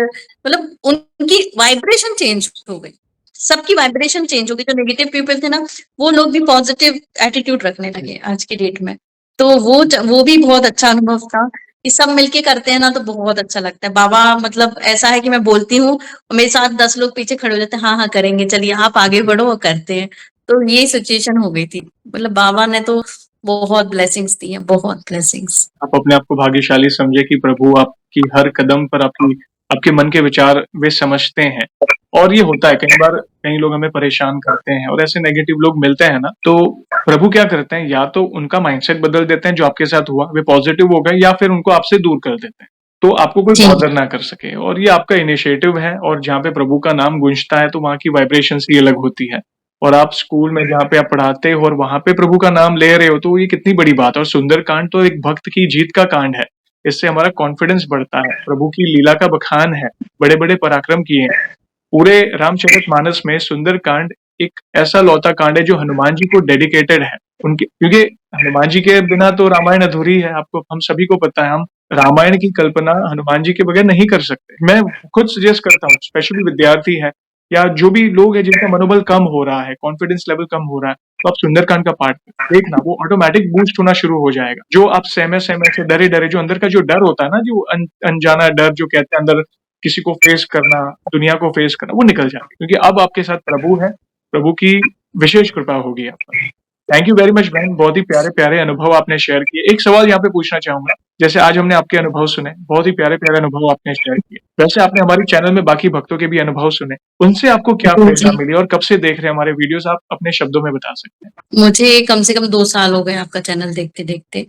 मतलब उनकी वाइब्रेशन चेंज हो गई, सबकी वाइब्रेशन चेंज हो गई। जो नेगेटिव पीपल थे ना, वो लोग भी पॉजिटिव एटीट्यूड रखने लगे आज की डेट में। तो वो भी बहुत अच्छा अनुभव था कि सब मिलके करते हैं ना, तो बहुत अच्छा लगता है। बाबा मतलब ऐसा है कि मैं बोलती हूँ और मेरे साथ 10 लोग पीछे खड़े हो जाते हैं, हाँ हाँ करेंगे, चलिए आप आगे बढ़ो और करते हैं। तो ये सिचुएशन हो गई थी। मतलब बाबा ने तो बहुत ब्लेसिंग्स दी हैं, बहुत ब्लेसिंग्स। आप अपने आप को भाग्यशाली समझे कि प्रभु आपकी हर कदम पर आपकी आपके मन के विचार वे समझते हैं। और ये होता है कई बार कई लोग हमें परेशान करते हैं और ऐसे नेगेटिव लोग मिलते हैं ना, तो प्रभु क्या करते हैं या तो उनका माइंडसेट बदल देते हैं जो आपके साथ हुआ, वे पॉजिटिव हो गए या फिर उनको आपसे दूर कर देते हैं। तो आपको कोई जी। बॉदर ना कर सके और ये आपका इनिशिएटिव है और जहाँ पे प्रभु का नाम गूंजता है तो वहाँ की वाइब्रेशंस ही अलग होती है। और आप स्कूल में जहाँ पे आप पढ़ाते हो और वहाँ पे प्रभु का नाम ले रहे हो तो ये कितनी बड़ी बात है और सुंदरकांड तो एक भक्त की जीत का कांड है। इससे हमारा कॉन्फिडेंस बढ़ता है, प्रभु की लीला का बखान है, बड़े-बड़े पराक्रम किए हैं। पूरे रामचरितमानस में सुंदरकांड एक ऐसा लौता कांड है जो हनुमान जी को डेडिकेटेड है। उनके क्योंकि हनुमान जी के बिना तो रामायण अधूरी है, आपको हम सभी को पता है, हम रामायण की कल्पना हनुमान जी के बगैर नहीं कर सकते। मैं खुद सजेस्ट करता हूँ, स्पेशली विद्यार्थी हैं या जो भी लोग हैं जिनका मनोबल कम हो रहा है, कॉन्फिडेंस लेवल कम हो रहा है, तो आप सुंदरकांड का पाठ देखना, वो ऑटोमैटिक बूस्ट होना शुरू हो जाएगा। जो आप सहमे-सहमे से डरे-डरे जो अंदर का जो डर होता है ना, जो अनजाना डर जो कहते हैं अंदर किसी को फेस करना, दुनिया को फेस करना, वो निकल जाएगा क्योंकि अब आपके साथ प्रभु है, प्रभु की विशेष कृपा होगी आप पर। थैंक यू वेरी मच बहन, बहुत ही प्यारे-प्यारे अनुभव आपने शेयर किए। एक सवाल यहाँ पे पूछना चाहूँगा, जैसे आज हमने आपके अनुभव सुने, बहुत ही प्यारे-प्यारे अनुभव आपने शेयर किए। वैसे आपने हमारे चैनल में बाकी भक्तों के भी अनुभव सुने, उनसे आपको क्या प्रेरणा जी। मिली और कब से देख रहे हैं हमारे वीडियोज़ आप अपने शब्दों में बता सकते हैं? मुझे कम से कम 2 साल हो गए आपका चैनल देखते-देखते,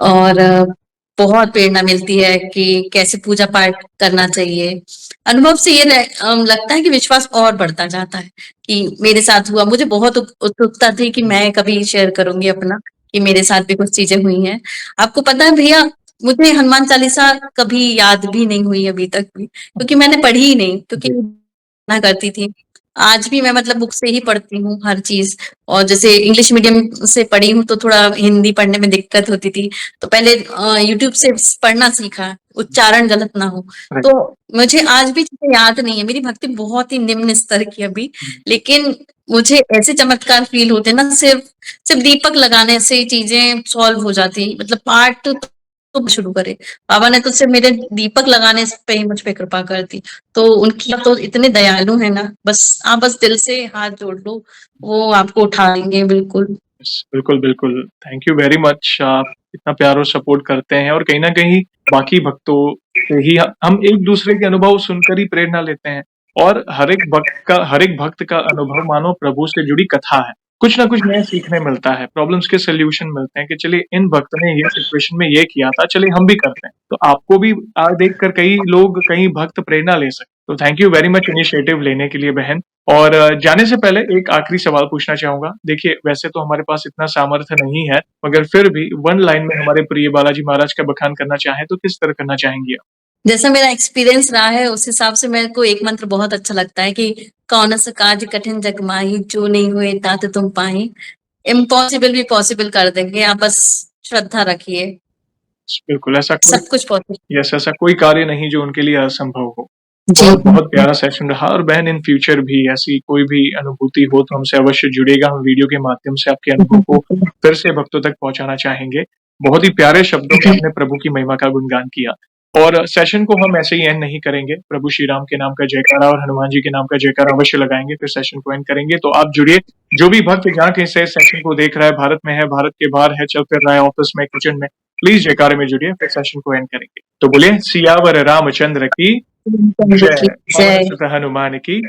और बहुत प्रेरणा मिलती है कि कैसे पूजा पाठ करना चाहिए। अनुभव से ये लगता है कि विश्वास और बढ़ता जाता है कि मेरे साथ हुआ। मुझे बहुत उत्सुकता थी कि मैं कभी शेयर करूँगी अपना, कि मेरे साथ भी कुछ चीज़ें हुई हैं। आपको पता है भैया, मुझे हनुमान चालीसा कभी याद भी नहीं हुई अभी तक भी, क्योंकि मैंने पढ़ी ही नहीं, क्योंकि जी, ना करती थी। आज भी मैं मतलब बुक से ही पढ़ती हूँ हर चीज़। और जैसे इंग्लिश मीडियम से पढ़ी हूँ तो थोड़ा हिंदी पढ़ने में दिक्कत होती थी। तो पहले यूट्यूब से पढ़ना सीखा, उच्चारण गलत ना हो। राइट। तो मुझे आज भी चीज़ें याद नहीं है। मेरी भक्ति बहुत ही निम्न स्तर की अभी, लेकिन मुझे ऐसे चमत्कार फ़ील होते हैं ना, सिर्फ़ सिर्फ़ दीपक लगाने से चीज़ें सॉल्व हो जाती हैं। मतलब पाठ तो शुरू करे। बाबा ने तो सिर्फ मेरे दीपक लगाने पे ही मुझ पे कृपा कर दी। तो उनकी तो इतने दयालु है ना, बस आप बस दिल से हाथ जोड़ लो, वो आपको उठा लेंगे बिल्कुल। बिल्कुल, बिल्कुल। Thank you very much. आप इतना प्यार और सपोर्ट करते हैं और कहीं न कहीं बाकी भक्तों से ही हम एक-दूसरे के अनुभव सुनकर ही प्रेरणा लेते हैं और हर एक भक्त का अनुभव मानो प्रभु से जुड़ी कथा है। कुछ न कुछ नया सीखने मिलता है, प्रॉब्लम्स के सॉल्यूशन मिलते हैं कि चलिए इन भक्त ने ये सिचुएशन में ये किया था, चलिए हम भी करते हैं। तो आपको भी देखकर कई लोग, कई भक्त प्रेरणा ले सकते हैं। तो thank you very much initiative लेने के लिए बहन। और जाने से पहले एक आखिरी सवाल पूछना चाहूँगा। देखिए, वैसे तो हमारे पास इतना सामर्थ्य नहीं है, मगर फिर भी 1 लाइन में हमारे प्रिय बालाजी महाराज का बखान करना चाहें, तो किस तरह करना चाहेंगी आप? जैसा मेरा एक्सपीरियंस रहा है उस हिसाब से मेरे को एक मंत्र बहुत अच्छा लगता है कि कौन सा काज कठिन जग माही, जो नहीं हुए तात तुम पाही। इम्पॉसिबल भी पॉसिबल कर देंगे, आप बस श्रद्धा रखिए, बिल्कुल, सब कुछ पॉसिबल। ऐसा कोई कार्य नहीं जो उनके लिए असंभव हो। जी। बहुत बहुत प्यारा सेशन रहा और बहन इन फ्यूचर भी ऐसी कोई भी अनुभूति हो तो हमसे अवश्य जुड़िएगा। हम वीडियो के माध्यम से आपके अनुभव को फिर से भक्तों तक पहुँचाना चाहेंगे। बहुत ही प्यारे शब्दों में आपने प्रभु की महिमा का गुणगान किया और सेशन को हम ऐसे ही एंड नहीं करेंगे। प्रभु श्री राम के नाम का जयकारा और हनुमान जी के नाम का जयकारा अवश्य लगाएँगे, फिर सेशन को एंड करेंगे। तो आप जुड़िए, जो भी भक्त जहाँ कहीं से सेशन को देख रहा है, भारत में है, भारत के बाहर है, चल फिर रहा है, ऑफिस में, किचन में, प्लीज़ जयकारे में जुड़िए, फिर सेशन को एंड करेंगे। तो बोलिए सियावर रामचंद्र की जय, पवन सुत हनुमान की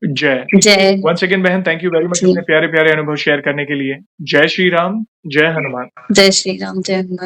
जय। जय। वंस अगेन बहन, थैंक यू वेरी मच जी। अपने प्यारे-प्यारे अनुभव शेयर करने के लिए। जय श्री राम, जय हनुमान। जय श्री राम, जय हनुमान।